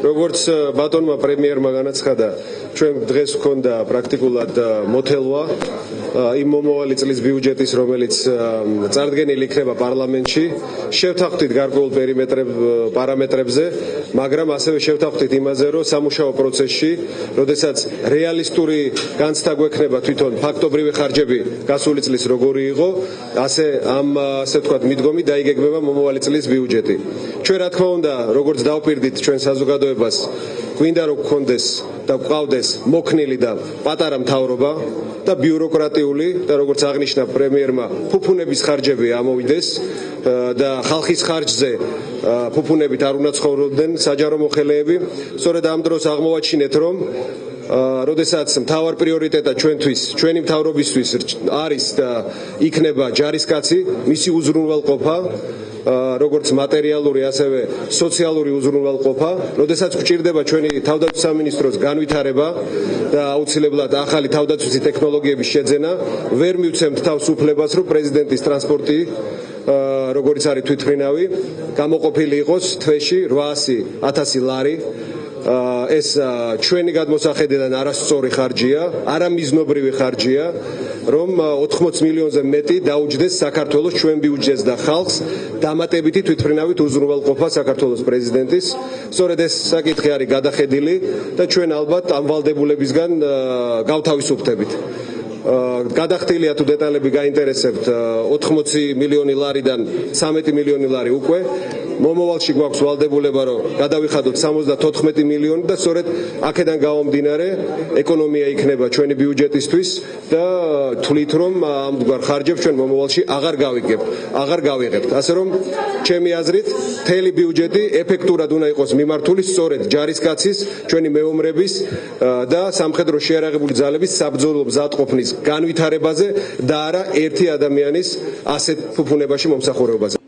როგორც ბატონმა პრემიერმა განაცხადა, ჩვენ დღეს გვქონდა პრაქტიკულად მოთელვა იმ მომავალი წლის ბიუჯეტის, რომელიც წარდგენილი იქნება პარლამენტში. შევთანხმდით გარკვეულ პარამეტრებზე, მაგრამ ასევე შევთანხმდით იმაზე, რომ სამუშაო პროცესში, როდესაც რეალისტური განცდა გვექნება თვითონ ფაქტობრივი ხარჯები გასული წლის როგორი იყო, ასე ვთქვათ, მიდგომით დაიგეგმება მომავალი წლის ბიუჯეტი. ჩვენ რა თქმა უნდა, როგორც დავპირდით ჩვენ საზოგადოებას, გვინდა რომ გქონდეს და გვყავდეს მოქნილი და პატარა მთავრობა და ბიუროკრატიული და როგორც აღნიშნა პრემიერმა, ფუფუნების ხარჯები ამოვიდეს და ხალხის ხარჯზე ფუფუნებით არ უნდა ცხოვრობდნენ საჯარო მოხელეები. სწორედ ამ დროს აღმოვაჩინეთ, რომ როდესაც მთავარ პრიორიტეტად ჩვენთვის, ჩვენი მთავრობისთვის არის და იქნება ჯარისკაცი, მისი უზრუნველყოფა, როგორც მატერიალური, ასევე სოციალური უზრუნველყოფა, როდესაც გვჭირდება ჩვენი თავდაცვის სამინისტროს განვითარება და აუცილებლად ახალი თავდაცვითი ტექნოლოგიების შეძენა, ვერ მივცემთ თავს უფლებას, რომ პრეზიდენტის ტრანსპორტი, როგორც არის თვითმფრინავი, გამოყოფილი იყოს თვეში 800.000 ლარი. ეს ჩვენი გადმოსახედიდან არასწორი ხარჯია, არამიზნობრივი ხარჯია, რომ 80 მილიონზე მეტი დაუჯდეს საქართველოს ჩვენ ბიუჯეტს და ხალხს დამატებითი თვითმფრინავით უზრუნველყოფა საქართველოს პრეზიდენტის. სწორედ ეს საკითხი არის გადახედილი და ჩვენ ალბათ ამ ვალდებულებისგან გავთავისუფლდებით. გადახდილია თუ დეტალები გაინტერესებთ, 80 მილიონი ლარიდან 13 მილიონი ლარი უკვე მომავალში გვაქვს ვალდებულება, რომ გადავიხადოთ 74 მილიონი და სწორედ აქედან გამომდინარე ეკონომია იქნება ჩვენი ბიუჯეტისთვის და თვლით, რომ ამდღარ ხარჯებს ჩვენ მომავალში აღარ გავიღებთ. ასე რომ ჩემი აზრით, მთელი ბიუჯეტი ეფექტურად უნდა იყოს მიმართული სწორედ ჯარისკაცის, ჩვენი მეომრების და სამხედრო შეიარაღებული ძალების საბრძოლო მზადყოფნის განვითარებაზე და არა ერთი ადამიანის ასეთ ფუფუნებაში მომსახურებაზე.